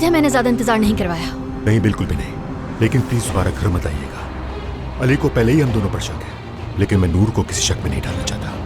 है मैंने ज्यादा इंतजार नहीं करवाया। नहीं, बिल्कुल भी नहीं, लेकिन प्लीज दोबारा घर मत आइएगा। अली को पहले ही हम दोनों पर शक है, लेकिन मैं नूर को किसी शक में नहीं डालना चाहता।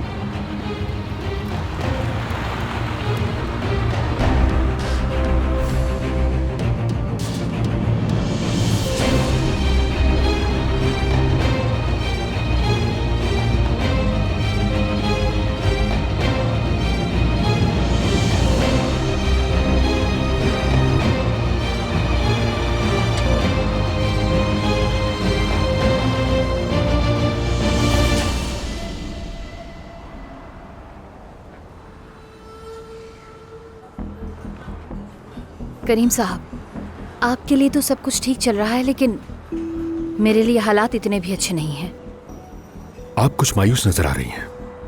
करीम साहब, आपके लिए तो सब कुछ ठीक चल रहा है, लेकिन मेरे लिए हालात इतने भी अच्छे नहीं हैं। आप कुछ मायूस नजर आ रही हैं।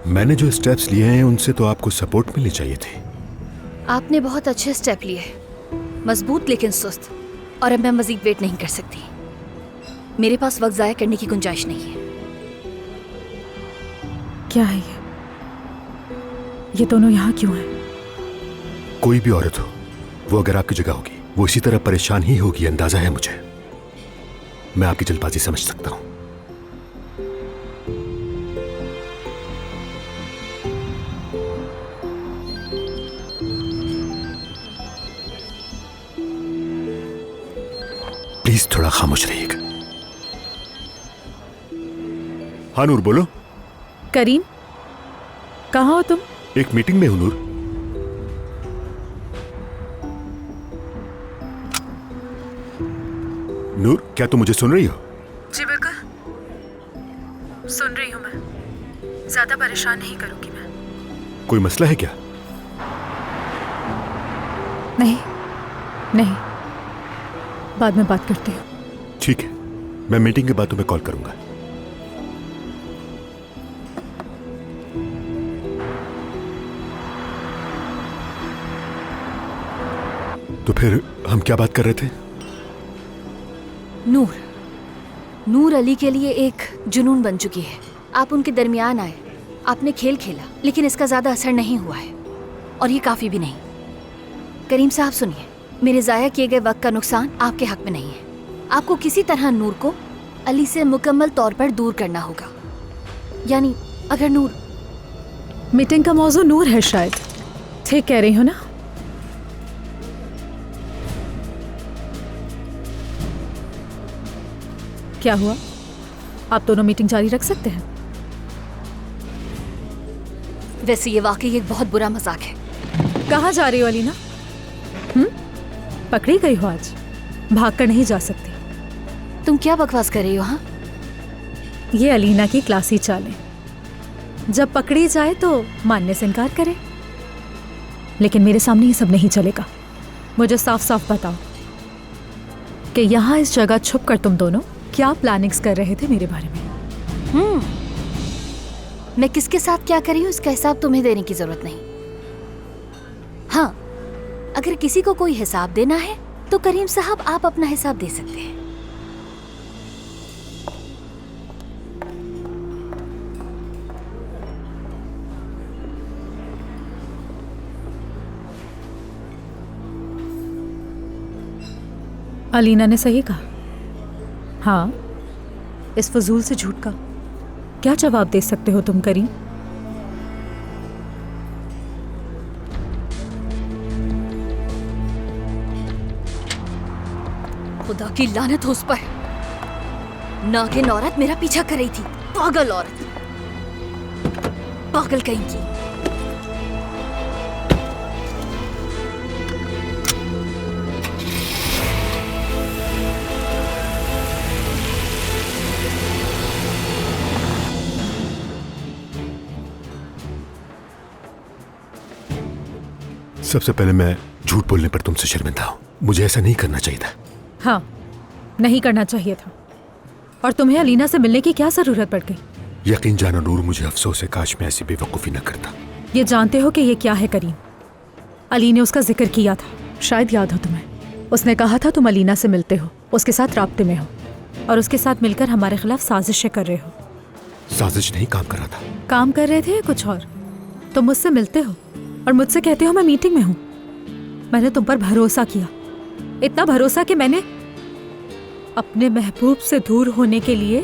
मैंने जो स्टेप्स लिए हैं उनसे तो आपको सपोर्ट मिलनी चाहिए थी। आपने बहुत अच्छे स्टेप लिए, मजबूत लेकिन सुस्त, और अब मैं मजीद वेट नहीं कर सकती। मेरे पास वक्त जाया करने की गुंजाइश नहीं है। क्या है ये दोनों यहाँ क्यों हैं? कोई भी औरत हो, वो अगर आपकी जगह होगी वो इसी तरह परेशान ही होगी, अंदाजा है मुझे। मैं आपकी जल्दबाजी समझ सकता हूं। प्लीज थोड़ा खामोश रहिएगा। हाँ नूर, बोलो। करीम, कहाँ हो तुम? एक मीटिंग में हूं नूर। नूर, क्या तुम मुझे सुन रही हो? जी बिल्कुल सुन रही हूँ मैं। ज्यादा परेशान नहीं करूंगी मैं। कोई मसला है क्या? नहीं नहीं, बाद में बात करते हैं। ठीक है, मैं मीटिंग के बाद तुम्हें कॉल करूंगा। तो फिर हम क्या बात कर रहे थे? नूर अली के लिए एक जुनून बन चुकी है। आप उनके दरमियान आए, आपने खेल खेला, लेकिन इसका ज्यादा असर नहीं हुआ है, और ये काफी भी नहीं। करीम साहब सुनिए, मेरे जाया किए गए वक्त का नुकसान आपके हक में नहीं है। आपको किसी तरह नूर को अली से मुकम्मल तौर पर दूर करना होगा। यानी अगर नूर... मीटिंग का मौजू नूर है शायद, ठीक कह रही हो ना? क्या हुआ? आप दोनों मीटिंग जारी रख सकते हैं? वैसे ये वाकई एक बहुत बुरा मजाक है। कहाँ जा रही हो अलीना? पकड़ी गई हो आज, भाग कर नहीं जा सकती। तुम क्या बकवास कर रही हो? हाँ, ये अलीना की क्लासी चालें। जब पकड़ी जाए तो मानने से इनकार करे, लेकिन मेरे सामने ये सब नहीं चलेगा। मुझे साफ साफ बताओ कि यहाँ इस जगह छुप कर तुम दोनों क्या प्लानिंग्स कर रहे थे मेरे बारे में? मैं किसके साथ क्या कर रही हूँ इसका हिसाब तुम्हें देने की जरूरत नहीं। हाँ, अगर किसी को कोई हिसाब देना है तो करीम साहब आप अपना हिसाब दे सकते हैं। अलीना ने सही कहा। हाँ, इस फजूल से झूठ का क्या जवाब दे सकते हो तुम करीम? खुदा की लानत हो उस पर। नागिन औरत मेरा पीछा कर रही थी। पागल औरत, पागल कहीं की। सबसे पहले मैं झूठ बोलने पर तुमसे शर्मिंदा हूं। मुझे ऐसा नहीं करना चाहिए था। हाँ, नहीं करना चाहिए था। और तुम्हें अलीना से मिलने की क्या जरूरत पड़ गई? यकीन जानो नूर, मुझे अफसोस है, काश मैं ऐसी बेवकूफ़ी न करता। ये जानते हो कि ये क्या है करीम? अली ने उसका जिक्र किया था, शायद याद हो तुम्हें। उसने कहा था तुम अलीना से मिलते हो, उसके साथ राब्ते में हो, और उसके साथ मिलकर हमारे खिलाफ साजिशें कर रहे हो। साजिश नहीं, काम कर रहा था। काम कर रहे थे कुछ और। तुम मुझसे मिलते हो और मुझसे कहते हो मैं मीटिंग में हूँ। मैंने तुम पर भरोसा किया, इतना भरोसा कि मैंने अपने महबूब से दूर होने के लिए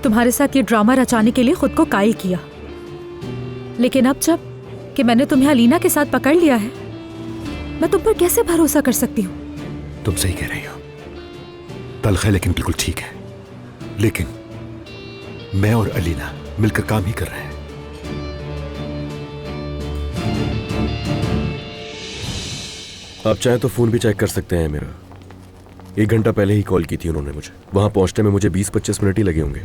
तुम्हारे साथ ये ड्रामा रचाने के लिए खुद को कायल किया। लेकिन अब जब कि मैंने तुम्हें अलीना के साथ पकड़ लिया है, मैं तुम पर कैसे भरोसा कर सकती हूँ? तुम सही कह रही हो, तल्ख है लेकिन बिल्कुल ठीक है। लेकिन मैं और अलीना मिलकर काम ही कर रहे हैं। आप चाहें तो फोन भी चेक कर सकते हैं मेरा। 1 घंटा पहले ही कॉल की थी उन्होंने मुझे। वहां पहुंचने में मुझे 20-25 मिनट ही लगे होंगे।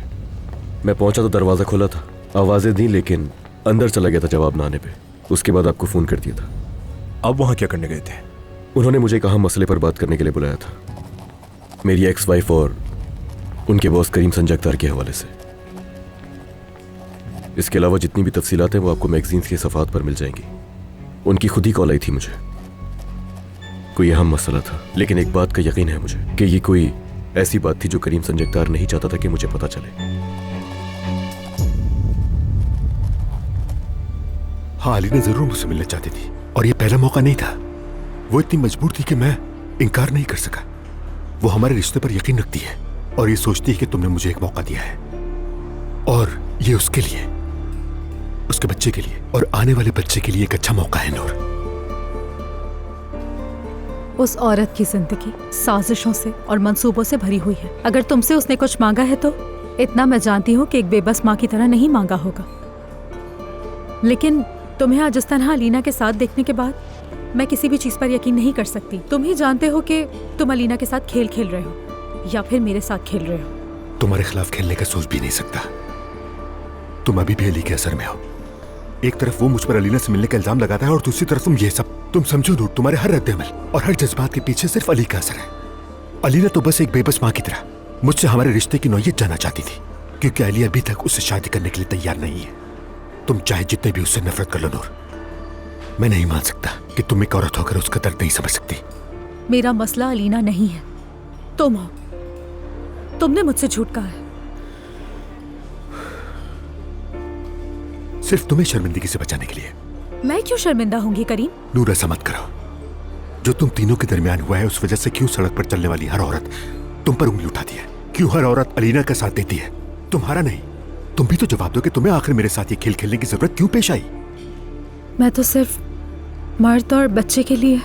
मैं पहुंचा तो दरवाजा खुला था, आवाजें दी लेकिन अंदर चला गया था जवाब ना आने पे। उसके बाद आपको फोन कर दिया था। अब वहां क्या करने गए थे? उन्होंने मुझे कहा मसले पर बात करने के लिए बुलाया था, मेरी एक्स वाइफ और उनके बॉस करीम संजगतार के हवाले से। इसके अलावा जितनी भी तफसीलात हैं वो आपको मैगजीन्स के सफ़ात पर मिल जाएंगी। उनकी खुद ही कॉल आई थी मुझे। कोई अहम मसला था, लेकिन एक बात का यकीन है मुझे कि ये कोई ऐसी बात थी जो करीम संजगतार नहीं चाहता था कि मुझे पता चले। हाँ, अलीना जरूर मुझसे मिलना चाहती थी और ये पहला मौका नहीं था। वो इतनी मजबूर थी कि मैं इनकार नहीं कर सका। वो हमारे रिश्ते पर यकीन रखती है और ये सोचती है कि तुमने मुझे एक मौका दिया है और ये उसके लिए, उसके बच्चे के लिए और आने वाले बच्चे के लिए एक अच्छा मौका है। नूर, उस औरत की जिंदगी साजिशों से और मंसूबों से भरी हुई है। अगर तुमसे उसने कुछ मांगा है तो इतना मैं जानती हूँ कि एक बेबस माँ की तरह नहीं मांगा होगा। लेकिन तुम्हें आज इस तरह अलीना के साथ देखने के बाद मैं किसी भी चीज पर यकीन नहीं कर सकती। तुम ही जानते हो कि तुम अलीना के साथ खेल खेल रहे हो या फिर मेरे साथ खेल रहे हो। तुम्हारे खिलाफ खेलने का सोच भी नहीं सकता। तुम अभी भी अली के असर में हो। एक तरफ वो मुझ पर अलीना से मिलने का इल्जाम लगाता है और दूसरी तरफ तुम ये सब। तुम समझो नूर, तुम्हारे हर रद्द-ए-अमल और हर जज्बात के पीछे सिर्फ अली का असर है। अलीना तो बस एक बेबस माँ की तरह मुझसे हमारे रिश्ते की नौयत जानना चाहती थी, क्योंकि अली अभी तक उससे शादी करने के लिए तैयार नहीं है। तुम चाहे जितने भी उससे नफरत कर लो नूर, मैं नहीं मान सकता कि तुम एक औरत होकर उसका दर्द नहीं समझ सकती। मेरा मसला अलीना नहीं है, तुम हो। तुमने मुझसे झूठ कहा है। सिर्फ तुम्हें शर्मिंदगी से बचाने के लिए। मैं क्यों शर्मिंदा होंगी करीम? नूर, ऐसा मत करो। जो तुम तीनों के दरमियान हुआ है उस वजह से क्यों सड़क पर चलने वाली हर औरत तुम पर उंगली उठाती है? क्यों हर औरत अलीना का साथ देती है, तुम्हारा नहीं? तुम भी तो जवाब दो कि तुम्हें आखिर मेरे साथ ये खेल खेलने की जरूरत क्यों पेश आई? मैं तो सिर्फ मर्द और बच्चे के लिए।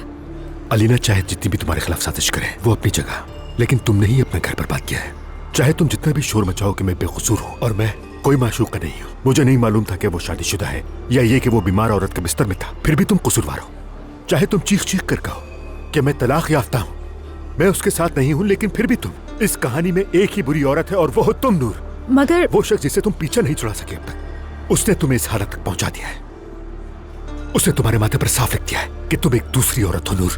अलीना चाहे जितनी भी तुम्हारे खिलाफ साजिश करे वो अपनी जगह, लेकिन तुमने ही अपना घर बर्बाद किया है। चाहे तुम जितना भी शोर मचाओ कि मैं बेकसूर हूँ और मैं कोई माशूक का नहीं हूँ। मुझे नहीं मालूम था कि वो शादीशुदा है या ये कि वो बीमार औरत के बिस्तर में था, फिर भी तुम कसूरवार हो। चाहे तुम चीख चीख कर कहो कि मैं तलाक याफ्ता हूँ, मैं उसके साथ नहीं हूँ, लेकिन फिर भी तुम इस कहानी में एक ही बुरी औरत है और वो हो तुम नूर। मगर वो शख्स जिसे तुम पीछा नहीं छुड़ा सके अब तक, उसने तुम्हें इस हालत तक पहुंचा दिया है। उसने तुम्हारे माथे पर साफ लिख दिया है कि तुम एक दूसरी औरत हो नूर।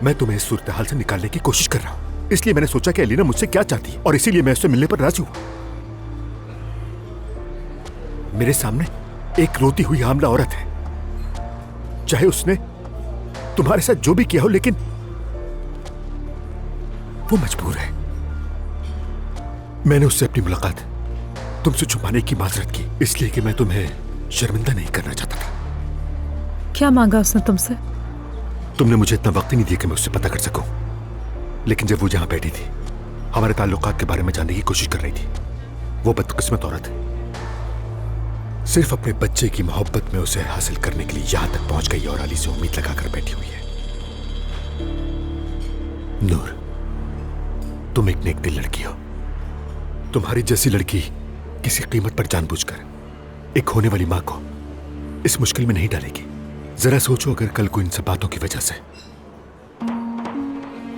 मैं तुम्हें इस सूरत हाल से निकालने की कोशिश कर रहा हूं, इसलिए मैंने सोचा कि अलीना मुझसे क्या चाहती है और इसीलिए मैं उससे मिलने पर राजी हूं। मेरे सामने एक रोती हुई हामला औरत है, चाहे उसने तुम्हारे साथ जो भी किया हो, लेकिन वो मजबूर है। मैंने उससे अपनी मुलाकात तुमसे छुपाने की माजरत की, इसलिए कि मैं तुम्हें शर्मिंदा नहीं करना चाहता था। क्या मांगा उसने तुमसे? तुमने मुझे इतना वक्त ही नहीं दिया कि मैं उससे पता कर सकूं, लेकिन जब वो जहां बैठी थी हमारे ताल्लुकात के बारे में जानने की कोशिश कर रही थी, वो बदकिस्मत औरत सिर्फ अपने बच्चे की मोहब्बत में उसे हासिल करने के लिए यहां तक पहुंच गई और अली से उम्मीद लगाकर बैठी हुई है। नूर, तुम एक नेक दिल लड़की हो। तुम्हारी जैसी लड़की किसी कीमत पर जानबूझकर एक होने वाली मां को इस मुश्किल में नहीं डालेगी। जरा सोचो, अगर कल को इन सब बातों की वजह से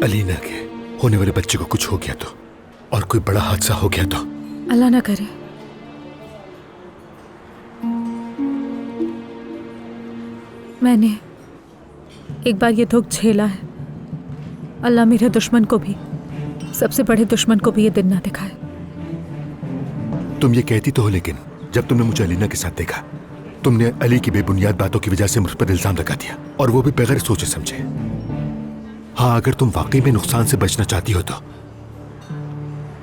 अलीना के होने वाले बच्चे को कुछ हो गया तो, और कोई बड़ा हादसा हो गया तो। अल्लाह ना करे। मैंने एक बार ये दुख झेला है। अल्लाह मेरे दुश्मन को भी, सबसे बड़े दुश्मन को भी ये दिन ना दिखाए। तुम ये कहती तो हो, लेकिन जब तुमने मुझे अलीना के साथ देखा, तुमने अली की बेबुनियाद बातों की वजह से मुझ पर इल्जाम लगा दिया, और वो भी बगैर सोचे समझे। हाँ, अगर तुम वाकई में नुकसान से बचना चाहती हो तो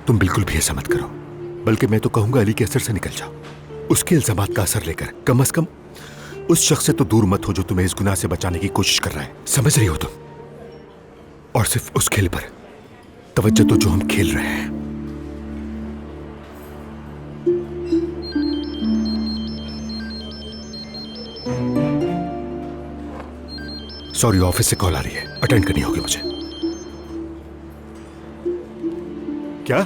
तुम बिल्कुल भी ऐसा मत करो, बल्कि मैं तो कहूंगा अली के असर से निकल जाओ। उसके इल्जामात का असर लेकर कम से कम उस शख्स से तो दूर मत हो जो तुम्हें इस गुनाह से बचाने की कोशिश कर रहा है। समझ रही हो तुम? और सिर्फ उस खेल पर तवज्जो दो जो हम खेल रहे हैं। सॉरी, ऑफिस से कॉल आ रही है, अटेंड करनी होगी मुझे। क्या?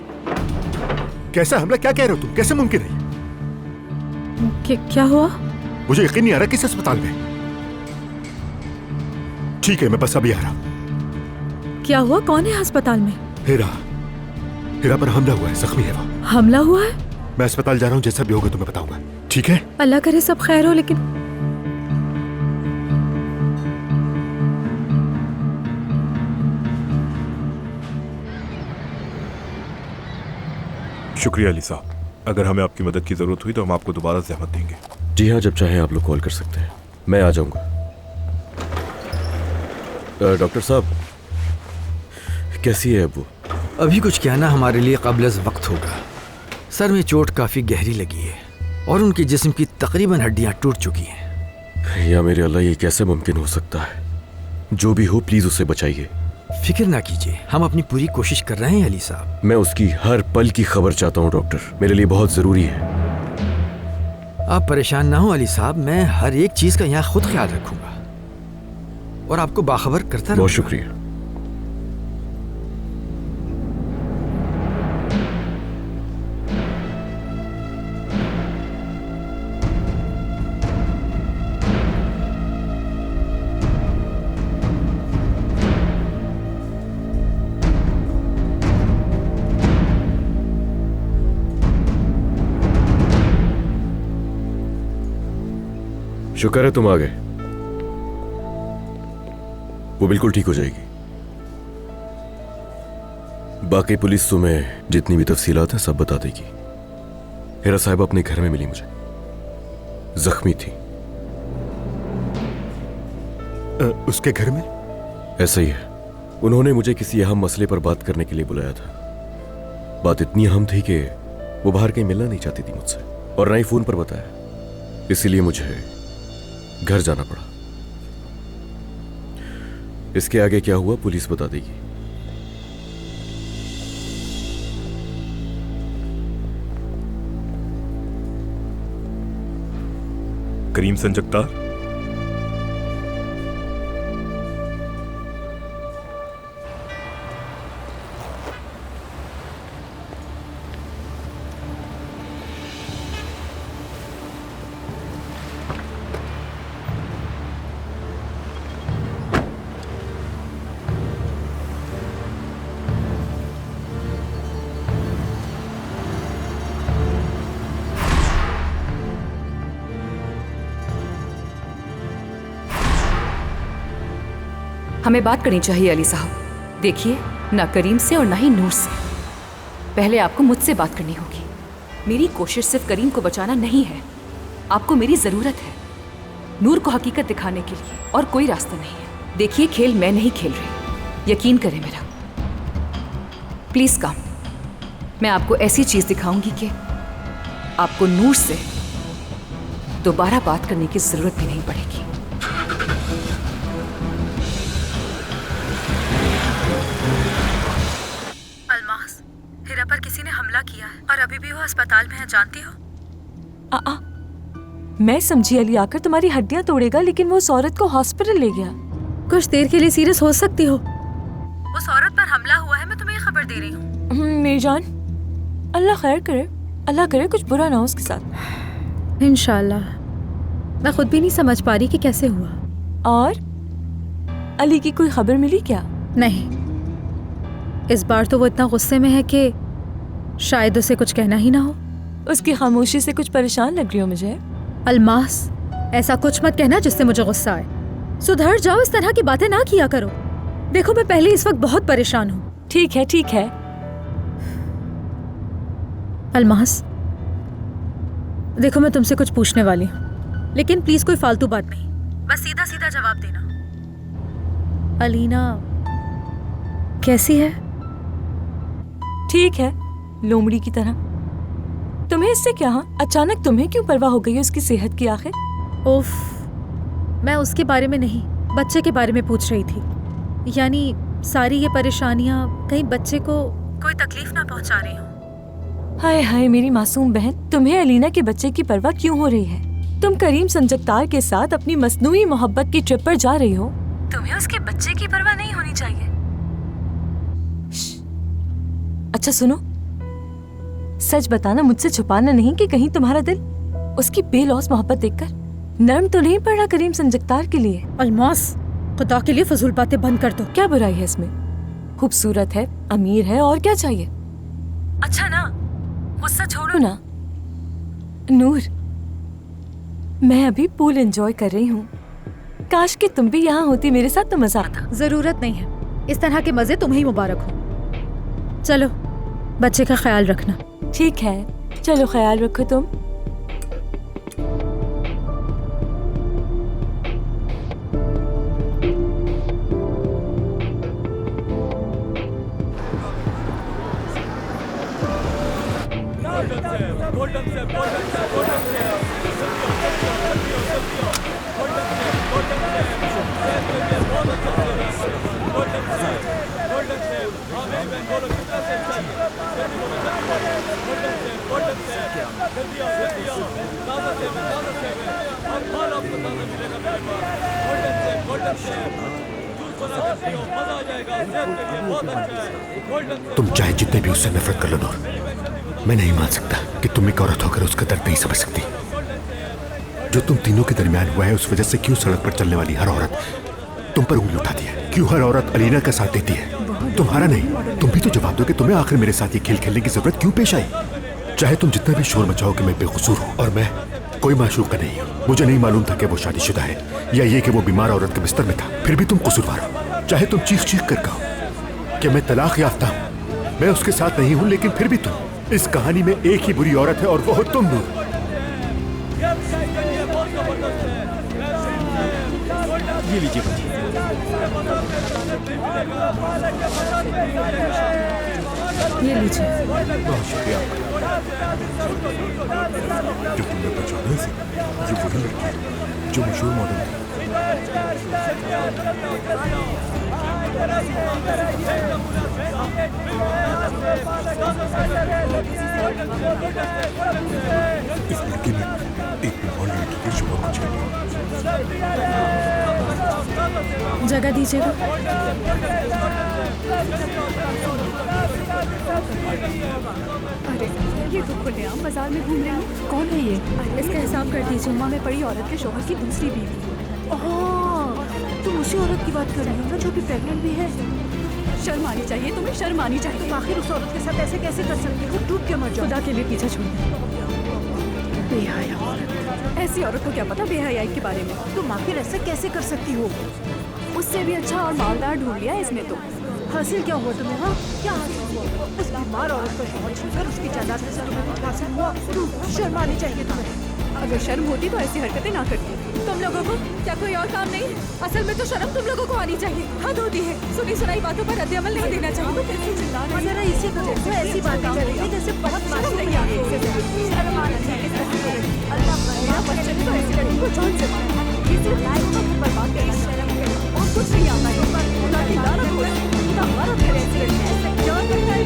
कैसा हमला? क्या कह रहे हो तुम? कैसे मुमकिन है? क्या हुआ? मुझे यकीन नहीं आ रहा किस अस्पताल में। ठीक है, मैं बस अभी आ रहा। क्या हुआ? कौन है अस्पताल में? हिरा पर हमला हुआ है, जख्मी है वो। हमला हुआ है? मैं अस्पताल जा रहा हूँ, जैसा भी होगा तुम्हें बताऊंगा, ठीक है? अल्लाह करे सब खैर हो। लेकिन शुक्रिया अली साहब, अगर हमें आपकी मदद की जरूरत हुई तो हम आपको दोबारा जहमत देंगे। जी हाँ, जब चाहे आप लोग कॉल कर सकते हैं, मैं आ जाऊंगा। डॉक्टर साहब, कैसी है अब वो? अभी कुछ कहना हमारे लिए काबिल वक्त होगा। सर में चोट काफ़ी गहरी लगी है और उनके जिस्म की तकरीबन हड्डियां टूट चुकी हैं। या मेरे अल्लाह, ये कैसे मुमकिन हो सकता है? जो भी हो, प्लीज उसे बचाइए। फिक्र ना कीजिए, हम अपनी पूरी कोशिश कर रहे हैं अली साहब। मैं उसकी हर पल की खबर चाहता हूँ डॉक्टर, मेरे लिए बहुत जरूरी है। आप परेशान ना हो अली साहब, मैं हर एक चीज का यहाँ खुद ख्याल रखूंगा और आपको बाखबर करता रहूंगा। बहुत शुक्रिया। शुक्र है तुम आ गए। वो बिल्कुल ठीक हो जाएगी। बाकी पुलिस तुम्हें जितनी भी तफसीलात है सब बता देगी। हिरा साहिबा अपने घर में मिली मुझे, जख्मी थी। उसके घर में? ऐसा ही है। उन्होंने मुझे किसी अहम मसले पर बात करने के लिए बुलाया था। बात इतनी अहम थी कि वो बाहर कहीं मिलना नहीं चाहती थी मुझसे, और ना ही फोन पर बताया। इसीलिए मुझे घर जाना पड़ा। इसके आगे क्या हुआ पुलिस बता देगी। करीम संजगतार, हमें बात करनी चाहिए अली साहब। देखिए, ना करीम से और ना ही नूर से। पहले आपको मुझसे बात करनी होगी। मेरी कोशिश सिर्फ करीम को बचाना नहीं है, आपको मेरी जरूरत है नूर को हकीकत दिखाने के लिए, और कोई रास्ता नहीं है। देखिए, खेल मैं नहीं खेल रही, यकीन करें मेरा। प्लीज कम, मैं आपको ऐसी चीज दिखाऊंगी कि आपको नूर से दोबारा बात करने की जरूरत भी नहीं पड़ेगी। अलमास, हिरा पर किसी ने हमला किया है और अभी भी वो अस्पताल में है, जानती हो? मैं समझी अली आकर तुम्हारी हड्डियां तोड़ेगा, लेकिन वो उस औरत को हॉस्पिटल ले गया। कुछ देर के लिए सीरियस हो सकती हो। उस औरत पर हमला हुआ है, मैं तुम्हें ये खबर दे रही हूँ। मेरी जान, अल्लाह खैर करे, अल्लाह करे कुछ बुरा ना हो उसके साथ। इंशाल्लाह। मैं खुद भी नहीं समझ पा रही कि कैसे हुआ। और अली की कोई खबर मिली क्या? नहीं, इस बार तो वो इतना गुस्से में है कि शायद उसे कुछ कहना ही ना हो। उसकी खामोशी से कुछ परेशान लग रही हो मुझे। अलमास, ऐसा कुछ मत कहना जिससे मुझे गुस्सा आए। सुधर जाओ, इस तरह की बातें ना किया करो। देखो, मैं पहले इस वक्त बहुत परेशान हूँ। ठीक है, ठीक है। अलमास, देखो, मैं तुमसे कुछ पूछने वाली हूँ, लेकिन प्लीज कोई फालतू बात नहीं, बस सीधा सीधा जवाब देना। अलीना कैसी है? ठीक है, लोमड़ी की तरह। तुम्हें इससे क्या? अचानक तुम्हें क्यों परवाह हो गई उसकी सेहत की आखिर? उफ, मैं उसके बारे में नहीं, बच्चे के बारे में पूछ रही थी। यानी सारी ये परेशानियां कहीं बच्चे को कोई तकलीफ ना पहुंचा रही हो। हाय हाय मेरी मासूम बहन, तुम्हें अलीना के बच्चे की परवाह क्यों हो रही है? तुम करीम संजकतार के साथ अपनी मसनूई मोहब्बत की ट्रिप पर जा रही हो, तुम्हें उसके बच्चे की परवाह नहीं होनी चाहिए। अच्छा सुनो, सच बताना, मुझसे छुपाना नहीं कि कहीं तुम्हारा दिल उसकी बेलौस मोहब्बत देखकर नरम तो नहीं पड़ा करीम संजकतार के लिए। अलमास, खुदा के लिए फजूल बातें बंद कर दो। क्या बुराई है इसमें? खूबसूरत है, अमीर है, और क्या चाहिए? अच्छा ना, गुस्सा छोड़ो ना। नूर, मैं अभी पूल एंजॉय कर रही हूँ। काश कि तुम भी यहाँ होती मेरे साथ तो मजा आता। जरूरत नहीं है, इस तरह के मजे तुम्हें ही मुबारक हो। चलो, बच्चे का ख्याल रखना। ठीक है, चलो ख्याल रखो तुम। तुम चाहे जितने भी उससे नफरत कर लो नूर, मैं नहीं मान सकता कि तुम एक औरत होकर उसका दर्द नहीं समझ सकती। जो तुम तीनों के दरमियान हुआ है, उस वजह से क्यों सड़क पर चलने वाली हर औरत तुम पर उंगली उठाती है? क्यों हर औरत अलीना का साथ देती है, तुम्हारा नहीं? तुम भी तो जवाब दो कि तुम्हें आखिर मेरे साथ ये खेल खेलने की जरूरत क्यों पेश आई? चाहे तुम जितना भी शोर मचाओ कि मैं बेकसूर हूँ और मैं कोई माशूका नहीं हूँ। मुझे नहीं मालूम था कि वो शादीशुदा है या ये कि वो बीमार औरत के बिस्तर में था, फिर भी तुम कसूरवार हो। चाहे तुम चीख चीख कर कहो कि मैं तलाक याफ्ता हूँ, मैं उसके साथ नहीं हूँ, लेकिन फिर भी तुम, इस कहानी में एक ही बुरी औरत है और वो हो तुम नूर। ये लीजिए बच्चे। ये लीजिए। बहुत शुक्रिया जो तुमने पहचाना इसे। ये वही लड़की है जो मशहूर मॉडल थी। इस लड़की ने एक बीमार लड़की के शुगर को छेड़ लिया। जगह दीजिएगा। अरे ये तो खुलेआम बाजार में घूम रही है। कौन है ये? इसका हिसाब कर दीजिए। जुम्मा में पड़ी औरत के शोहर की दूसरी बीवी। ओह, तुम उसी औरत की बात कर रही हो ना जो कि प्रेग्नेंट भी है? शर्म आनी चाहिए तुम्हें, शर्म आनी चाहिए। तुम आखिर उस औरत के साथ ऐसे कैसे कर सकती हो? डूब के मर जाओ। खुदा के लिए पीछा छोड़। बेहया औरत। ऐसी औरत को क्या पता बेहयाई के बारे में? तुम आखिर ऐसे कैसे कर सकती हो? उससे भी अच्छा और मालदार ढूंढ लिया इसने तो। हासिल क्या हुआ तुम्हें? हाँ, क्या हासिल हुआ? उस बीमार औरत को शौहर छूकर उसकी जायदाद में से तुम्हें कुछ हासिल हुआ? शर्म आनी चाहिए तुम्हें। अगर शर्म होती तो ऐसी हरकतें ना करती। तुम लोगों को क्या कोई और काम नहीं? असल में तो शर्म तुम लोगों को आनी चाहिए। हद होती है, सुनी सुनाई बातों पर रद्द अमल नहीं देना चाहिए। कैसे चिल्ला रही है? इसे तो देखो, ऐसी बात कर रही है जैसे बहुत शर्म नहीं आ रही है। शर्म आनी चाहिए। अल्लाह मेरा बच्चे ने तो ऐसी लड़की को जान से मारा। ये सिर्फ लाइफ को बर्बाद करना शर्म है और कुछ नहीं आता है। खुदा की लानत हो, खुदा हमारा घर ऐसी लड़की है जान करता है।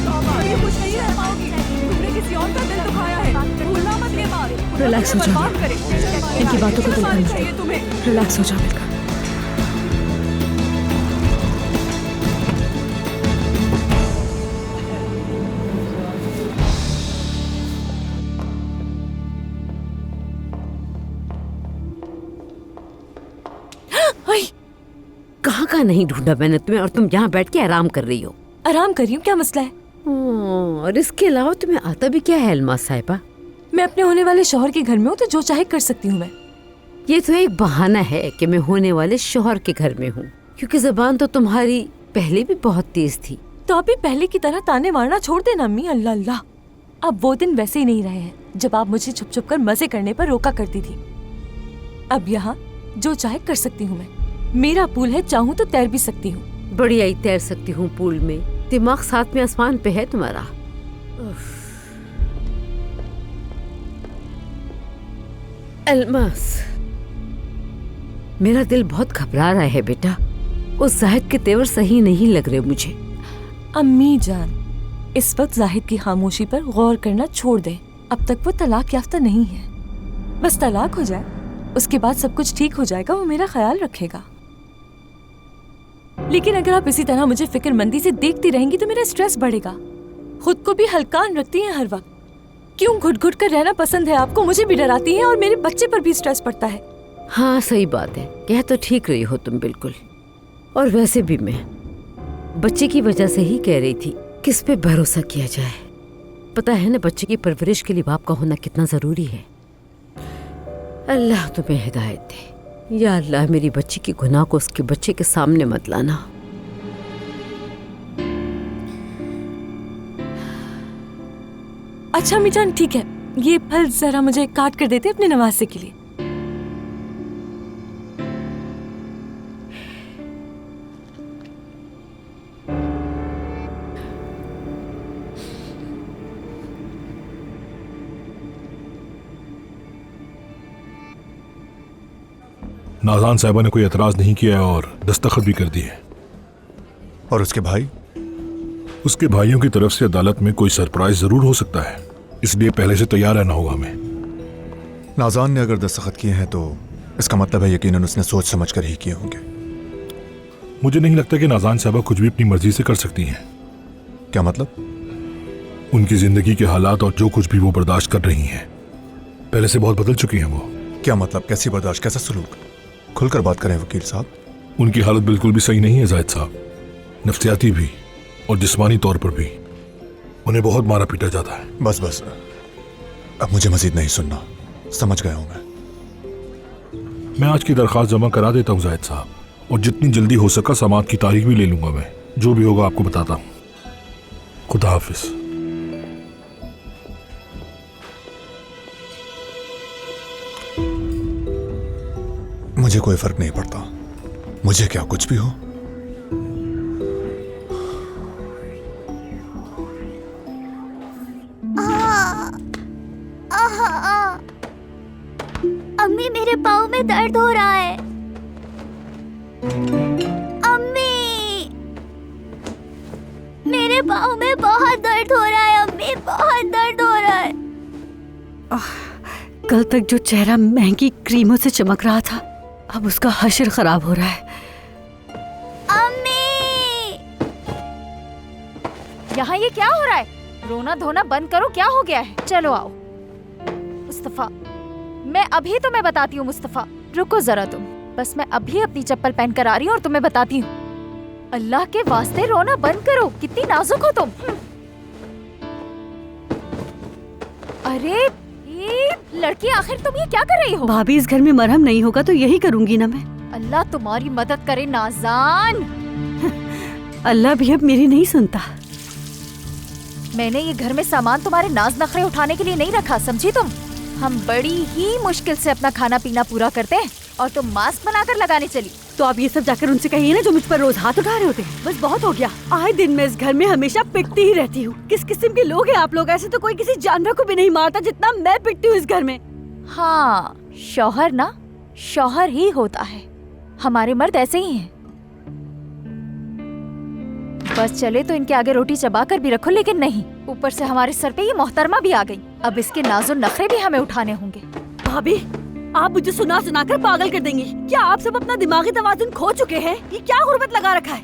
तो ये कुछ नहीं रह पाओगी। तुमने किसी और का दिल दुखाया है, भूलना मत ये बात। रिलैक्स हो जाओ, इनकी बातों को दिल करना चाहिए तुम्हें। रिलैक्स हो जाओ मिलकर। कहाँ का नहीं ढूंढा मैंने तुम्हें और तुम यहाँ बैठ के आराम कर रही हो। आराम कर रही हूँ, क्या मसला है? और इसके अलावा तुम्हें आता भी क्या है अलमास साहिबा? मैं अपने होने वाले शौहर के घर में हूँ तो जो चाहे कर सकती हूँ मैं। ये तो एक बहाना है कि मैं होने वाले शौहर के घर में हूँ, क्योंकि जबान तो तुम्हारी पहले भी बहुत तेज थी। तो अभी पहले की तरह ताने मारना छोड़ देना अम्मी। अल्लाह अल्लाह, अब वो दिन वैसे ही नहीं रहे हैं जब आप मुझे छुप छुप कर मजे करने पर रोका करती थी। अब यहाँ जो चाहे कर सकती हूँ मैं। मेरा पूल है, चाहूँ तो तैर भी सकती हूँ। बढ़िया ही तैर सकती हूँ पूल में। दिमाग साथ में आसमान पे है तुम्हारा। अलमास, मेरा दिल बहुत घबरा रहा है बेटा। उस जाहिद के तेवर सही नहीं लग रहे मुझे। अम्मी जान, इस वक्त जाहिद की खामोशी पर गौर करना छोड़ दें। अब तक वो तलाक याफ्ता नहीं है। बस तलाक हो जाए, उसके बाद सब कुछ ठीक हो जाएगा, वो मेरा ख्याल रखेगा। लेकिन अगर आप इसी तरह मुझे फिक्रमंदी से देखती रहेंगी तो मेरा स्ट्रेस बढ़ेगा। खुद को भी हल्कान रखती हैं हर वक्त। क्यों घुट घुट कर रहना पसंद है आपको? मुझे भी डराती है और मेरे बच्चे पर भी स्ट्रेस पड़ता है। हाँ सही बात है, कह तो ठीक रही हो तुम बिल्कुल। और वैसे भी मैं बच्चे की वजह से ही कह रही थी किस पे भरोसा किया जाए। पता है ना बच्चे की परवरिश के लिए बाप का होना कितना जरूरी है। अल्लाह तुम्हें हिदायत दे। या अल्लाह मेरी बच्ची की गुनाह को उसके बच्चे के सामने मत लाना। अच्छा अम्मी जान ठीक है, ये फल जरा मुझे काट कर देते अपने नवासे के लिए। नाज़ान साहिबा ने कोई एतराज नहीं किया और दस्तखत भी कर दिए। और उसके भाई? उसके भाइयों की तरफ से अदालत में कोई सरप्राइज जरूर हो सकता है, इसलिए पहले से तैयार रहना होगा हमें। नाज़ान ने अगर दस्तखत किए हैं तो इसका मतलब है यकीनन उसने सोच समझ कर ही किए होंगे। मुझे नहीं लगता कि नाज़ान साहिबा कुछ भी अपनी मर्जी से कर सकती हैं। क्या मतलब? उनकी जिंदगी के हालात और जो कुछ भी वो बर्दाश्त कर रही हैं पहले से बहुत बदल चुकी हैं वो। क्या मतलब? कैसी बर्दाश्त, कैसा सलूक? खुलकर बात करें वकील साहब। उनकी हालत बिल्कुल भी सही नहीं है जाहिद साहब, नफ्सियाती भी और जिस्मानी तौर पर भी। उन्हें बहुत मारा पीटा जाता है। बस बस, अब मुझे मजीद नहीं सुनना, समझ गया हूं मैं आज की दरख्वास्त जमा करा देता हूँ जाहिद साहब, और जितनी जल्दी हो सका समाअत की तारीख भी ले लूंगा। मैं जो भी होगा आपको बताता हूँ। खुदा हाफिज। मुझे कोई फर्क नहीं पड़ता, मुझे क्या कुछ भी हो। अम्मी मेरे पाँव में दर्द हो रहा है। अम्मी मेरे पाँव में बहुत दर्द हो रहा है। अम्मी बहुत दर्द हो रहा है। कल तक जो चेहरा महंगी क्रीमों से चमक रहा था, अब उसका हशर खराब हो रहा है। अम्मी यहाँ ये क्या हो रहा है? रोना धोना बंद करो, क्या हो गया है? चलो आओ। मुस्तफा, मैं अभी तुम्हें बताती हूँ। मुस्तफा रुको जरा तुम, बस मैं अभी अपनी चप्पल पहन कर आ रही हूँ और तुम्हें बताती हूँ। अल्लाह के वास्ते रोना बंद करो, कितनी नाजुक हो तुम। अरे ये लड़की, आखिर तुम ये क्या कर रही हो? भाभी इस घर में मरहम नहीं होगा तो यही करूंगी ना मैं। अल्लाह तुम्हारी मदद करे नाज़ान। अल्लाह भी अब मेरी नहीं सुनता। मैंने ये घर में सामान तुम्हारे नाज नखरे उठाने के लिए नहीं रखा, समझी तुम? हम बड़ी ही मुश्किल से अपना खाना पीना पूरा करते हैं और तुम मास्क बनाकर लगाने चली। तो आप ये सब जाकर उनसे कहिए ना जो मुझ पर रोज हाथ उठा रहे होते हैं। बस बहुत हो गया। आए दिन मैं इस घर में हमेशा पिटती ही रहती हूँ। किस किस्म के लोग हैं आप लोग? ऐसे तो कोई किसी जानवर को भी नहीं मारता जितना मैं पिटती हूँ इस घर में। हाँ, शौहर ना शौहर ही होता है। हमारे मर्द ऐसे ही हैं। बस चले तो इनके आगे रोटी चबा कर भी रखो, लेकिन नहीं, ऊपर से हमारे सर पे ये मोहतरमा भी आ गई। अब इसके नाज़ो नखरे भी हमें उठाने होंगे। भाभी आप मुझे सुना सुना कर पागल कर देंगी। क्या आप सब अपना दिमागी तवाज़ुन खो चुके हैं? ये क्या गुर्बत लगा रखा है?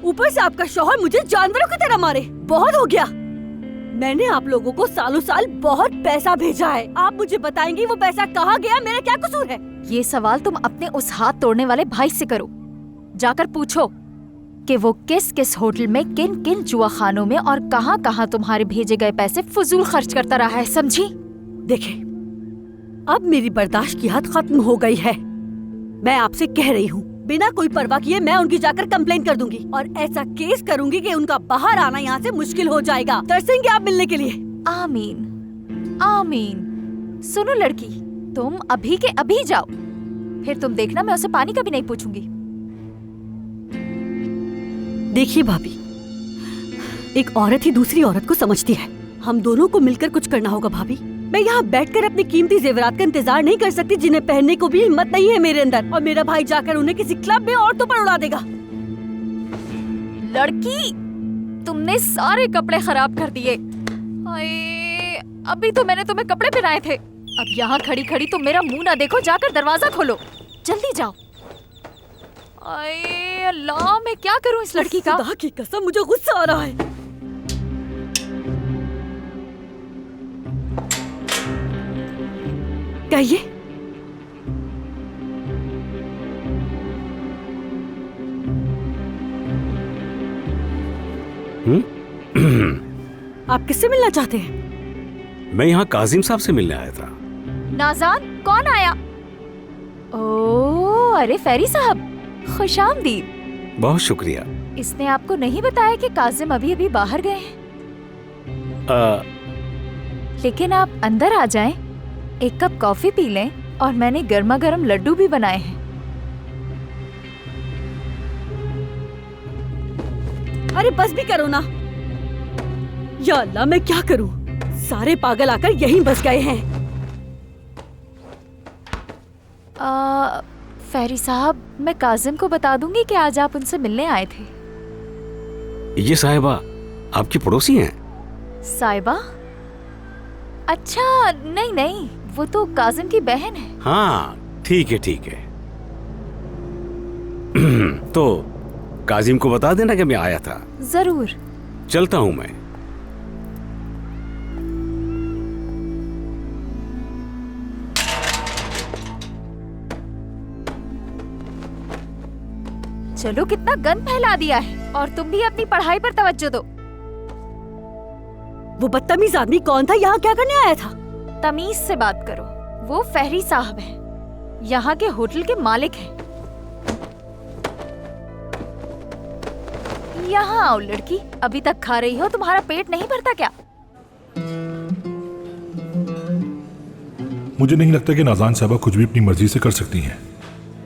ऊपर से आपका शौहर मुझे जानवरों की तरह मारे। बहुत हो गया। मैंने आप लोगों को सालों साल बहुत पैसा भेजा है। आप मुझे बताएंगी वो पैसा कहाँ गया? मेरा क्या कसूर है? ये सवाल तुम अपने उस हाथ तोड़ने वाले भाई से करो। जाकर पूछो कि वो किस किस होटल में, किन किन जुआ खानों में और कहाँ कहाँ तुम्हारे भेजे गए पैसे फजूल खर्च करता रहा है, समझी? देखे, अब मेरी बर्दाश्त की हद खत्म हो गई है। मैं आपसे कह रही हूँ, बिना कोई परवाह किए मैं उनकी जाकर कंप्लेंट कर दूंगी और ऐसा केस करूंगी कि उनका बाहर आना यहाँ से मुश्किल हो जाएगा। तरसेंगे आप मिलने के लिए। आमीन आमीन। सुनो लड़की, तुम अभी के अभी जाओ, फिर तुम देखना मैं उसे पानी का भी नहीं पूछूंगी। देखिए भाभी, एक औरत ही दूसरी औरत को समझती है। हम दोनों को मिलकर कुछ करना होगा भाभी। मैं यहाँ बैठकर अपनी कीमती जेवरात का इंतजार नहीं कर सकती जिन्हें पहनने को भी हिम्मत नहीं है मेरे अंदर। और मेरा भाई जाकर उन्हें किसी क्लब में औरतों पर उड़ा देगा। लड़की, तुमने सारे कपड़े खराब कर दिए। हाय, अभी तो मैंने तुम्हें कपड़े पहनाए थे। अब यहाँ खड़ी खड़ी तुम मेरा मुंह ना देखो, जाकर दरवाजा खोलो, जल्दी जाओ। अरे अल्लाह, मैं क्या करूं इस लड़की का? खुदा की कसम, मुझे गुस्सा आ रहा है। कहिए। आप किससे मिलना चाहते हैं? मैं यहाँ काजिम साहब से मिलने आया था। नाज़ान, कौन आया? ओह, अरे फेरी साहब, खुशामदीद। बहुत शुक्रिया। इसने आपको नहीं बताया कि काजिम अभी अभी बाहर गए हैं? लेकिन आप अंदर आ जाएं, एक कप कॉफी पी लें, और मैंने गर्मा गर्म लड्डू भी बनाए हैं। अरे बस भी करो ना। या अल्लाह, मैं क्या करूं? सारे पागल आकर यहीं बस गए हैं। फेरी साहब, मैं काजिम को बता दूंगी कि आज आप उनसे मिलने आए थे। ये साहिबा आपकी पड़ोसी हैं? साहिबा? अच्छा, नहीं नहीं, वो तो काजिम की बहन है। हाँ, ठीक है ठीक है। तो काजिम को बता देना कि मैं आया था। जरूर। चलता हूं मैं। चलो, कितना गंद फैला दिया है, और तुम भी अपनी पढ़ाई पर तवज्जो दो। वो बदतमीज आदमी कौन था? यहाँ क्या करने आया था? तमीज से बात करो। वो फेरी साहब हैं, यहाँ के होटल के मालिक हैं। यहाँ आओ लड़की, अभी तक खा रही हो, तुम्हारा पेट नहीं भरता क्या? मुझे नहीं लगता कि नाज़ान साहबा कुछ भी अपनी मर्जी से कर सकती हैं।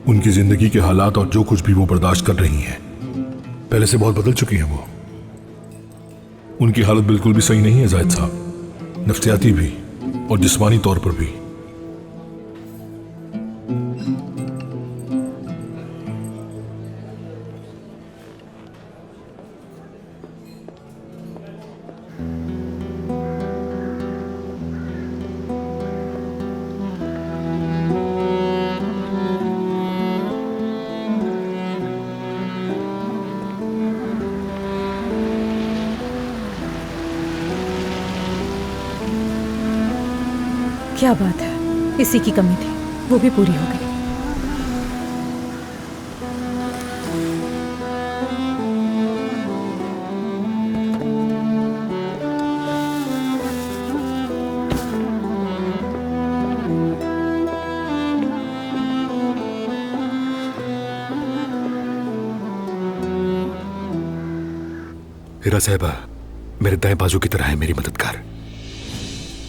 उनकी जिंदगी के हालात और जो कुछ भी वो बर्दाश्त कर रही हैं, पहले से बहुत बदल चुकी हैं। वो उनकी हालत बिल्कुल भी सही नहीं है जाहिद साहब, नफ्सियाती भी और जिस्मानी तौर पर भी। क्या बात है, इसी की कमी थी, वो भी पूरी हो गई। हीरा साहिबा मेरे दाएं बाजू की तरह है, मेरी मददगार।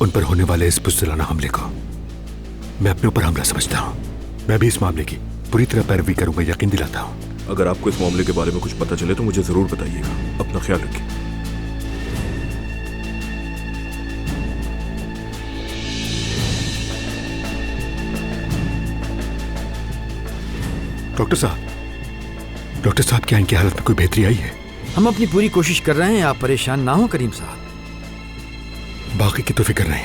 उन पर होने वाले इस बुज़दिलाना हमले को मैं अपने ऊपर हमला समझता हूँ। मैं भी इस मामले की पूरी तरह पैरवी करूंगा, यकीन दिलाता हूँ। अगर आपको इस मामले के बारे में कुछ पता चले तो मुझे जरूर बताइएगा। अपना ख्याल रखिए। डॉक्टर साहब, क्या इनकी हालत में कोई बेहतरी आई है? हम अपनी पूरी कोशिश कर रहे हैं, आप परेशान ना हो करीम साहब। बाकी की तो फिक्र नहीं,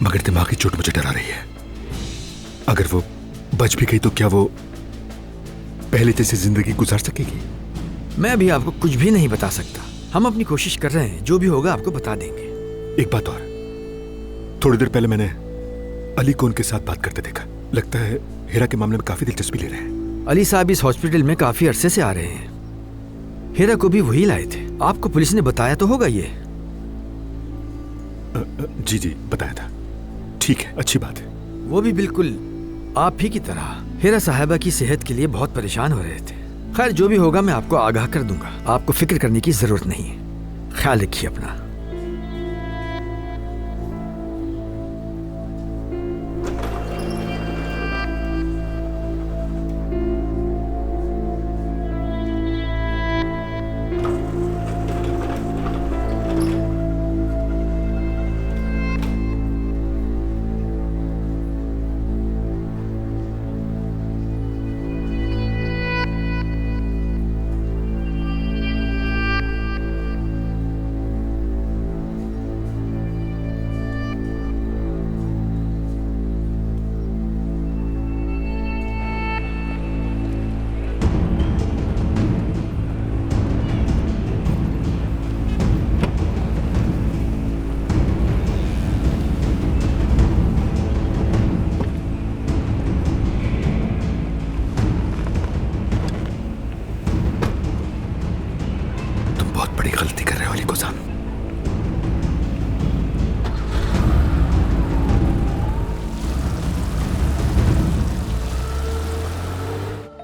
मगर दिमागी चोट मुझे डरा रही है। अगर वो बच भी गई तो क्या वो पहले जैसी जिंदगी गुजार सकेगी? मैं अभी आपको कुछ भी नहीं बता सकता। हम अपनी कोशिश कर रहे हैं, जो भी होगा आपको बता देंगे। एक बात और, थोड़ी देर पहले मैंने अली को उनके साथ बात करते देखा। लगता है हीरा के मामले में काफी दिलचस्पी ले रहे हैं। अली साहब इस हॉस्पिटल में काफी अरसे से आ रहे हैं। हीरा को भी वही लाए थे। आपको पुलिस ने बताया तो होगा ये? जी बताया था। ठीक है, अच्छी बात है। वो भी बिल्कुल आप ही की तरह हीरा साहिबा की सेहत के लिए बहुत परेशान हो रहे थे। खैर, जो भी होगा मैं आपको आगाह कर दूंगा। आपको फिक्र करने की जरूरत नहीं है। ख्याल रखिए अपना।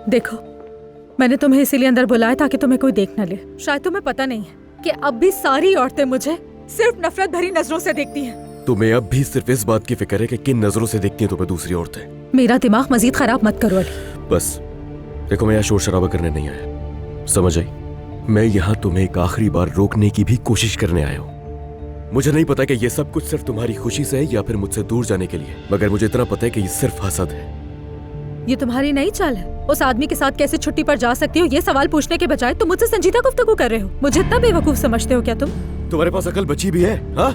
देखो, मैंने तुम्हें इसीलिए अंदर बुलाया ताकि तुम्हें कोई देख न ले। शायद तुम्हें पता नहीं है कि अब भी सारी औरतें मुझे सिर्फ नफरत भरी नजरों से देखती हैं। तुम्हें अब भी सिर्फ इस बात की फिक्र है कि किन नजरों से देखती हैं तुम्हें दूसरी औरतें। मेरा दिमाग मजीद खराब मत करो अली। बस देखो, मैं यहाँ शोर शराबा करने नहीं आया, समझ आई? मैं यहाँ तुम्हें एक आखिरी बार रोकने की भी कोशिश करने आया हूँ। मुझे नहीं पता कि ये सब कुछ सिर्फ तुम्हारी खुशी से है या फिर मुझसे दूर जाने के लिए, मगर मुझे इतना पता है कि ये सिर्फ हसद है। ये तुम्हारी नई चाल है? उस आदमी के साथ कैसे छुट्टी पर जा सकती हो ये सवाल पूछने के बजाय तुम मुझसे संजीदा गुफ्तगू कर रहे हो। मुझे इतना बेवकूफ समझते हो क्या तुम? तुम्हारे पास अकल बची भी है? हाँ,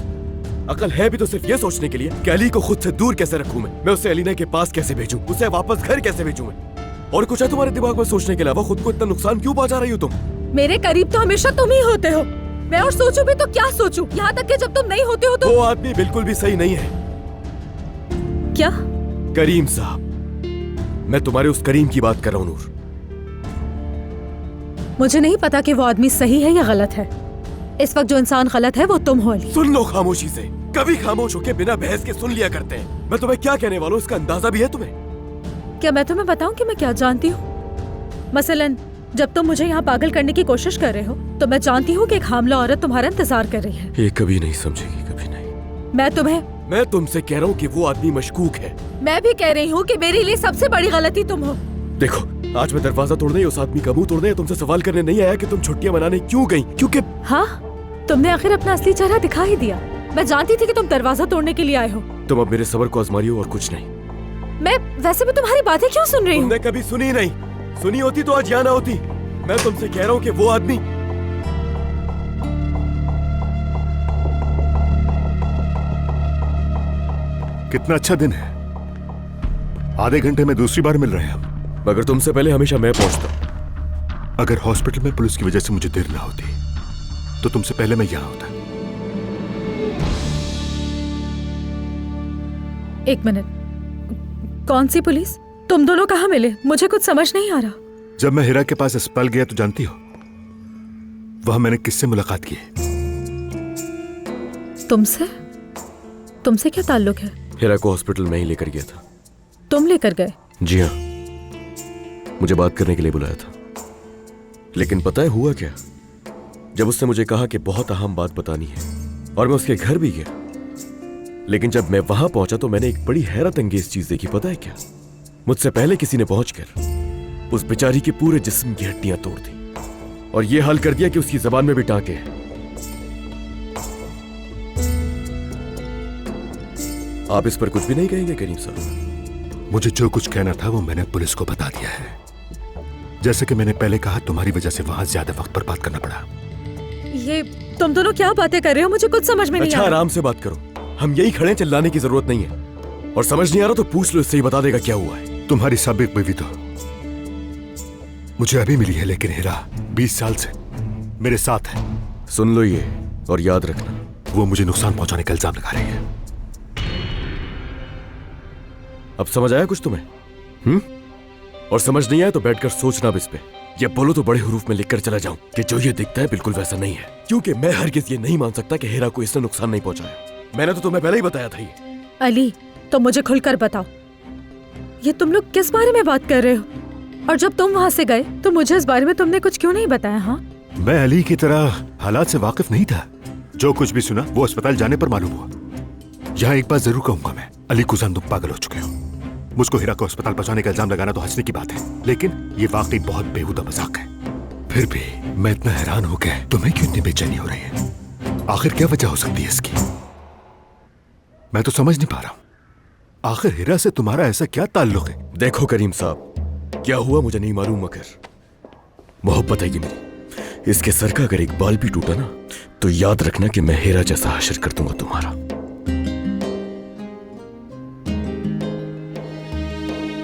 अकल है भी तो सिर्फ ये सोचने के लिए कि अली को खुद से दूर कैसे रखूं मैं उसे अलीना के पास कैसे भेजूं, उसे वापस घर कैसे भेजूं मैं। और कुछ है तुम्हारे दिमाग में सोचने के अलावा? खुद को इतना नुकसान क्यों पहुंचा रही हो तुम? मेरे करीब तो हमेशा तुम ही होते हो। मैं और सोचूं भी तो क्या सोचूं, यहाँ तक कि जब तुम नहीं होते हो तो। वो आदमी बिल्कुल भी सही नहीं है। क्या? करीम साहब, मैं तुम्हारे उस करीम की बात कर रहा हूँ नूर। मुझे नहीं पता कि वो आदमी सही है या गलत है। इस वक्त जो इंसान गलत है वो तुम हो अली। सुन लो खामोशी से, कभी खामोश होके बिना बहस के सुन लिया करते हैं। मैं तुम्हें क्या कहने वाला हूँ इसका अंदाजा भी है तुम्हें? क्या मैं तुम्हें बताऊं कि मैं क्या जानती हूँ? मसलन जब तुम मुझे यहाँ पागल करने की कोशिश कर रहे हो तो मैं जानती हूँ कि एक हामला औरत तुम्हारा इंतजार कर रही है। ये कभी नहीं समझेगी, कभी नहीं। मैं तुमसे कह रहा हूँ कि वो आदमी मशकूक है। मैं भी कह रही हूँ कि मेरे लिए सबसे बड़ी गलती तुम हो। देखो, आज मैं दरवाजा तोड़ने, उस आदमी का मुंह तोड़ने या तुमसे सवाल करने नहीं आया कि तुम छुट्टियां मनाने क्यों गई, क्योंकि हाँ, तुमने आखिर अपना असली चेहरा दिखा ही दिया। मैं जानती थी कि तुम दरवाजा तोड़ने के लिए आए हो। तुम अब मेरे सब्र को आजमा रही हो और कुछ नहीं। मैं वैसे भी तुम्हारी बातें क्यों सुन रही हूँ? तुमने कभी सुनी नहीं, सुनी होती तो आज यहाँ ना होती। मैं तुमसे कह रहा हूँ कि वो आदमी कितना अच्छा दिन है, आधे घंटे में दूसरी बार मिल रहे हैं हम। मगर तुमसे पहले हमेशा मैं पहुंचता। अगर हॉस्पिटल में पुलिस की वजह से मुझे देर ना होती तो तुमसे पहले मैं यहां होता। एक मिनट, कौन सी पुलिस? तुम दोनों कहाँ मिले? मुझे कुछ समझ नहीं आ रहा। जब मैं हिरा के पास अस्पताल गया तो जानती हो वहां मैंने किससे मुलाकात की? तुमसे? तुमसे क्या ताल्लुक है? हिरा को हॉस्पिटल में ही लेकर गया था। तुम लेकर गए? जी हाँ, मुझे बात करने के लिए बुलाया था। लेकिन पता है हुआ क्या? जब उसने मुझे कहा कि बहुत अहम बात बतानी है और मैं उसके घर भी गया, लेकिन जब मैं वहां पहुंचा तो मैंने एक बड़ी हैरत अंगेज चीज देखी। पता है क्या? मुझसे पहले किसी ने पहुंचकर उस बेचारी के पूरे जिस्म की हड्डियां तोड़ दी और यह हाल कर दिया कि उसकी जबान में भी टांके हैं। आप इस पर कुछ भी नहीं कहेंगे करीम साहब? मुझे जो कुछ कहना था वो मैंने पुलिस को बता दिया है। जैसे कि मैंने पहले कहा, तुम्हारी वजह से वहां ज्यादा वक्त बर्बाद करना पड़ा। ये तुम दोनों क्या बातें कर रहे हो? मुझे कुछ समझ में नहीं आ अच्छा, रहा। आराम से बात करो, हम यही खड़े हैं, चिल्लाने की जरूरत नहीं है। और समझ नहीं आ रहा तो पूछ लो, इससे ही बता देगा क्या हुआ है। तुम्हारी साबिक बीवी तो मुझे अभी मिली है, लेकिन हिरा 20 साल से मेरे साथ है। सुन लो ये और याद रखना, वो मुझे नुकसान पहुंचाने का इल्जाम लगा रही है। अब समझ आया कुछ तुम्हें? और समझ नहीं आया तो बैठकर सोचना अब इस पे। ये बोलो तो बड़े हरूफ में लिखकर चला जाऊं कि जो ये दिखता है बिल्कुल वैसा नहीं है, क्योंकि मैं हरगिज़ ये नहीं मान सकता कि हिरा को इसने नुकसान नहीं पहुंचाया। मैंने तो तुम्हें पहले ही बताया था ये। अली, तो मुझे खुलकर बताओ, ये तुम लोग किस बारे में बात कर रहे हो? और जब तुम वहां से गए तो मुझे इस बारे में तुमने कुछ क्यों नहीं बताया? हाँ, मैं अली की तरह हालात से वाकिफ नहीं था। जो कुछ भी सुना वो अस्पताल जाने पर मालूम हुआ। यहाँ एक बात जरूर कहूंगा मैं, अली कुजान, तुम पागल हो चुके हो। मुझको हिरा को अस्पताल पहुंचाने का इल्जाम लगाना तो हंसने की बात है, लेकिन ये वाकई बहुत बेहुदा मजाक है। फिर भी मैं इतना हैरान हो गया, तुम्हें क्यों इतनी बेचैनी हो रही है? आखिर क्या वजह हो सकती है इसकी? मैं तो समझ नहीं पा रहा हूं। आखिर हिरा से तुम्हारा ऐसा क्या ताल्लुक है? देखो करीम साहब, क्या हुआ मुझे नहीं मालूम, मगर मोहब्बत है ये मेरी। इसके सर का अगर एक बाल भी टूटा ना तो याद रखना कि मैं हिरा जैसा हशर कर दूंगा तुम्हारा।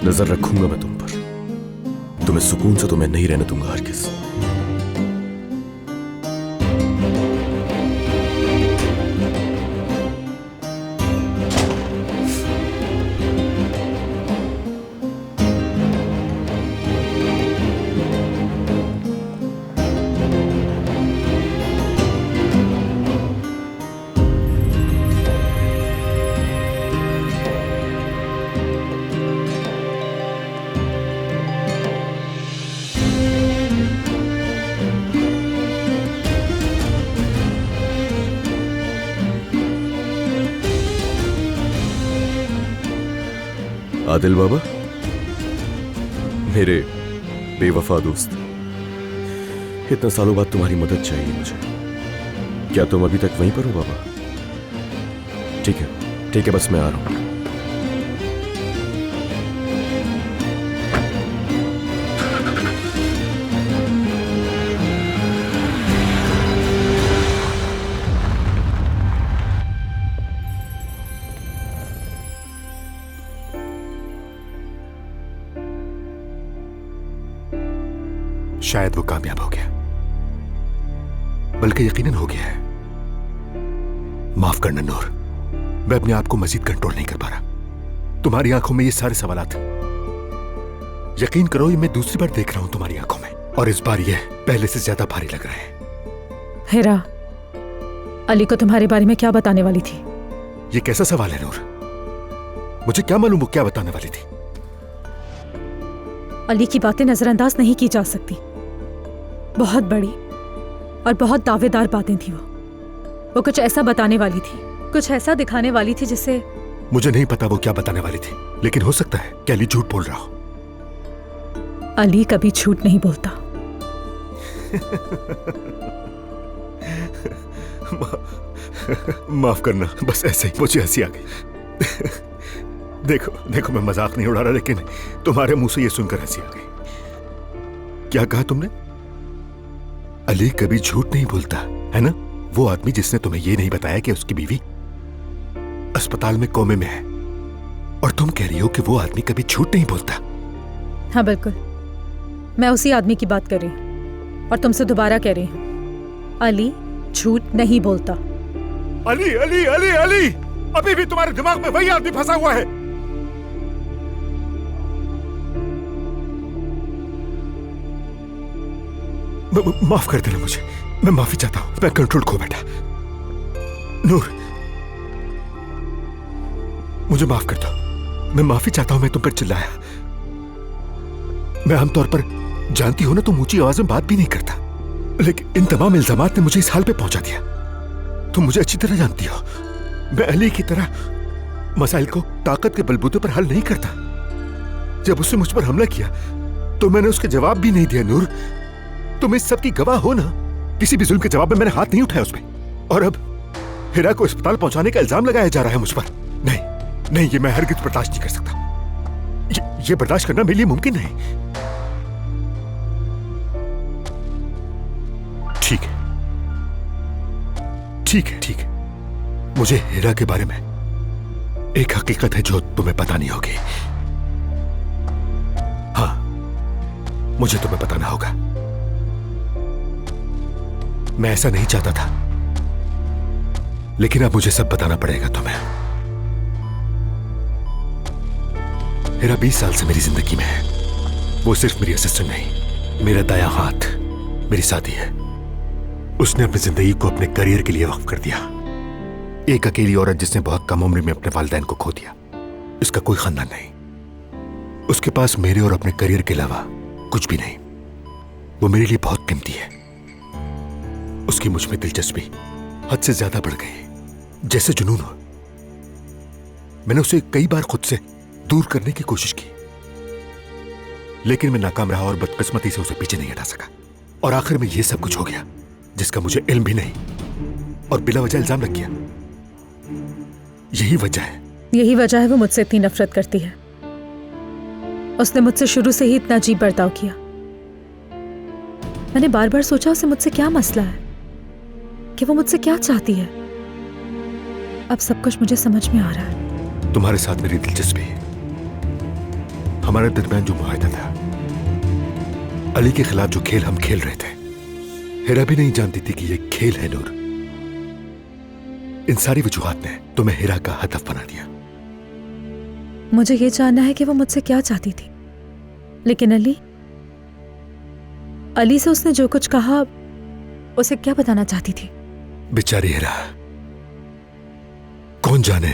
नजर रखूंगा मैं तुम पर, तुम्हें सुकून से तो मैं नहीं रहने दूंगा हरगिज़। आदिल बाबा, मेरे बेवफा दोस्त, इतने सालों बाद तुम्हारी मदद चाहिए मुझे। क्या तुम अभी तक वहीं पर हो बाबा? ठीक है, बस मैं आ रहा हूं। शायद वो कामयाब हो गया, बल्कि यकीनन हो गया है। माफ करना नूर, मैं अपने आप को मजीद कंट्रोल नहीं कर पा रहा। तुम्हारी आंखों में ये सारे सवालात, यकीन करो ये मैं दूसरी बार देख रहा हूं तुम्हारी आंखों में, और इस बार ये पहले से ज्यादा भारी लग रहे हैं। हेरा, अली को तुम्हारे बारे में क्या बताने वाली थी? ये कैसा सवाल है नूर? मुझे क्या मालूम वो क्या बताने वाली थी? अली की बातें नजरअंदाज नहीं की जा सकती। बहुत बड़ी और बहुत दावेदार बातें थी वो कुछ ऐसा बताने वाली थी, कुछ ऐसा दिखाने वाली थी जिससे... मुझे नहीं पता वो क्या बताने वाली थी, लेकिन हो सकता है कि अली झूठ बोल रहा हो। अली कभी झूठ नहीं बोलता। माफ करना, बस ऐसे ही मुझे हंसी आ गई। देखो मैं मजाक नहीं उड़ा रहा, लेकिन तुम्हारे मुंह से ये सुनकर हंसी आ गई। क्या कहा तुमने? अली कभी झूठ नहीं बोलता, है ना? वो आदमी जिसने तुम्हें ये नहीं बताया कि उसकी बीवी अस्पताल में कोमे में है, और तुम कह रही हो कि वो आदमी कभी झूठ नहीं बोलता। हाँ बिल्कुल, मैं उसी आदमी की बात कर रही हूँ और तुमसे दोबारा कह रही हूँ, अली झूठ नहीं बोलता। अली अली अली अली, अभी भी तुम्हारे दिमाग में वही आदमी फंसा हुआ है। माफ कर देना मुझे, मैं माफी चाहता हूं, मैं कंट्रोल खो बैठा। नूर, मुझे माफ कर दो, मैं माफी चाहता हूं, मैं तुम पर चिल्लाया। मैं आमतौर पर, जानती हो ना, तुम ऊंची आवाज में बात भी नहीं करता, लेकिन इन तमाम इल्जामात ने मुझे इस हाल पे पहुंचा दिया। तुम मुझे अच्छी तरह जानती हो, मैं अली की तरह मसाइल को ताकत के बलबूते पर हल नहीं करता। जब उसने मुझ पर हमला किया तो मैंने उसके जवाब भी नहीं दिया। नूर, तुम इस सब की गवाह हो ना, किसी भी जुल्म के जवाब में मैंने हाथ नहीं उठाया उसमें, और अब हिरा को अस्पताल पहुंचाने का इल्जाम लगाया जा रहा है मुझ पर। नहीं, ये मैं हरगिज बर्दाश्त नहीं कर सकता। ये बर्दाश्त करना मेरे लिए मुमकिन नहीं। ठीक है, मुझे हिरा के बारे में एक हकीकत है जो तुम्हें पता नहीं होगी। हाँ, मुझे तुम्हें बताना होगा। मैं ऐसा नहीं चाहता था, लेकिन अब मुझे सब बताना पड़ेगा तुम्हें। हिरा 20 साल से मेरी जिंदगी में है। वो सिर्फ मेरी असिस्टेंट नहीं, मेरा दायां हाथ, मेरी साथी है। उसने अपनी जिंदगी को अपने करियर के लिए वक्फ कर दिया। एक अकेली औरत जिसने बहुत कम उम्र में अपने वालिदैन को खो दिया। इसका कोई खानदान नहीं, उसके पास मेरे और अपने करियर के अलावा कुछ भी नहीं। वो मेरे लिए बहुत कीमती है। उसकी मुझ में दिलचस्पी हद से ज्यादा बढ़ गई, जैसे जुनून हो। मैंने उसे कई बार खुद से दूर करने की कोशिश की, लेकिन मैं नाकाम रहा और बदकिस्मती से उसे पीछे नहीं हटा सका। और आखिर में यह सब कुछ हो गया जिसका मुझे इल्म भी नहीं, और बिला वजह इल्जाम लग गया। यही वजह है वो मुझसे इतनी नफरत करती है। उसने मुझसे शुरू से ही इतना अजीब बर्ताव किया। मैंने बार बार सोचा उसे मुझसे क्या मसला है, कि वो मुझसे क्या चाहती है। अब सब कुछ मुझे समझ में आ रहा है। तुम्हारे साथ मेरी दिलचस्पी, हमारे दरमियान जो मुआहदा था, अली के खिलाफ जो खेल हम खेल रहे थे, हिरा भी नहीं जानती थी कि यह खेल है। नूर, इन सारी वजूहात ने तुम्हें हिरा का हदफ बना दिया। मुझे ये जानना है कि वो मुझसे क्या चाहती थी, लेकिन अली से उसने जो कुछ कहा, उसे क्या बताना चाहती थी? बेचारी हिरा, कौन जाने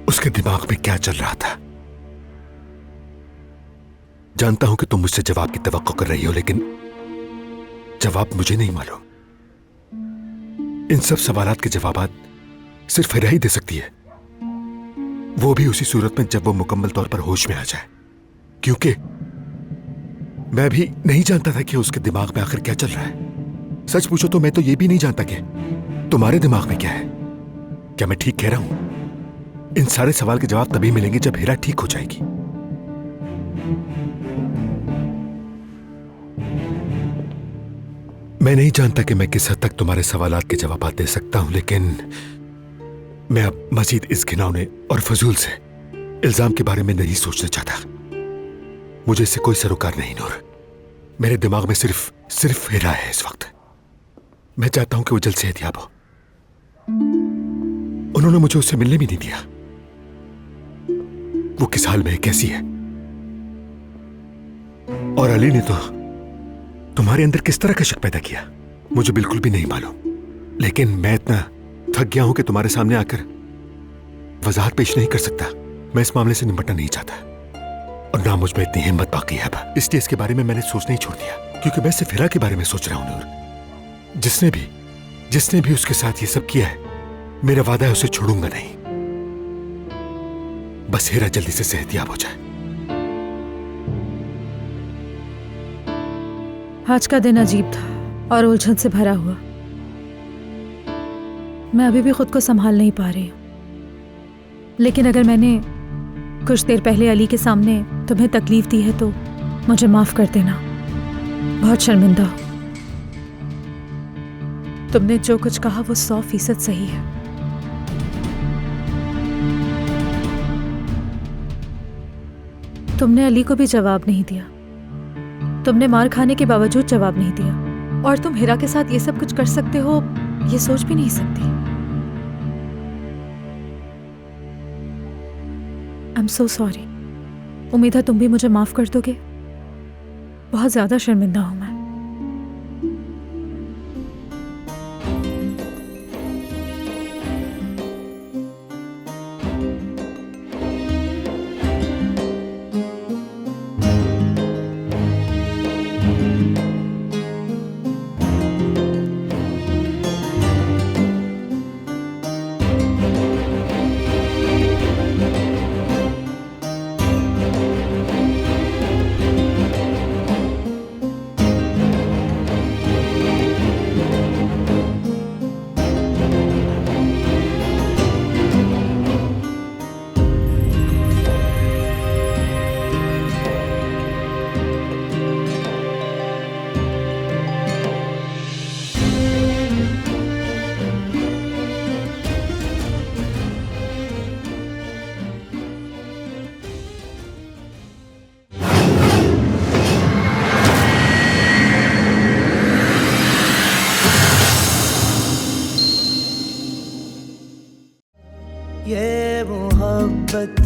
उसके दिमाग में क्या चल रहा था। जानता हूं कि तुम मुझसे जवाब की तवक्को कर रही हो, लेकिन जवाब मुझे नहीं मालूम। इन सब सवालात के जवाबात सिर्फ हिरा ही दे सकती है। वो भी उसी सूरत में जब वो मुकम्मल तौर पर होश में आ जाए, क्योंकि मैं भी नहीं जानता था कि उसके दिमाग में आखिर क्या चल रहा है। सच पूछो तो मैं तो ये भी नहीं जानता कि तुम्हारे दिमाग में क्या है। क्या मैं ठीक कह रहा हूं? इन सारे सवाल के जवाब तभी मिलेंगे जब हीरा ठीक हो जाएगी। मैं नहीं जानता कि मैं किस हद तक तुम्हारे सवालात के जवाब दे सकता हूं, लेकिन मैं अब मजीद इस घिनौने और फजूल से इल्जाम के बारे में नहीं सोचना चाहता। मुझे इससे कोई सरोकार नहीं नूर। मेरे दिमाग में सिर्फ हीरा है इस वक्त। मैं चाहता हूं कि वो जल्द सेहतयाब हो। उन्होंने मुझे उससे मिलने भी नहीं दिया। वो किस हाल में है, कैसी है? और अली ने तो तुम्हारे अंदर किस तरह का शक पैदा किया, मुझे बिल्कुल भी नहीं मालूम। लेकिन मैं इतना थक गया हूं कि तुम्हारे सामने आकर वजाहत पेश नहीं कर सकता। मैं इस मामले से निपटना नहीं चाहता और ना मुझ में इतनी हिम्मत बाकी है अब। इसलिए इसके बारे में मैंने सोचना ही छोड़ दिया, क्योंकि मैं सिर्फ हीरा के बारे में सोच रहा हूं नूर। जिसने भी उसके साथ ये सब किया है, मेरा वादा है उसे छोड़ूंगा नहीं। बस हीरा जल्दी से सेहतयाब हो जाए। आज का दिन अजीब था और उलझन से भरा हुआ। मैं अभी भी खुद को संभाल नहीं पा रही हूं। लेकिन अगर मैंने कुछ देर पहले अली के सामने तुम्हें तकलीफ दी है तो मुझे माफ कर देना। बहुत शर्मिंदा हूं। तुमने जो कुछ कहा वो 100% सही है। तुमने अली को भी जवाब नहीं दिया। तुमने मार खाने के बावजूद जवाब नहीं दिया, और तुम हीरा के साथ ये सब कुछ कर सकते हो ये सोच भी नहीं सकती। I am so sorry. उम्मीद है तुम भी मुझे माफ कर दोगे। बहुत ज्यादा शर्मिंदा हूं मैं। ये मोहब्बत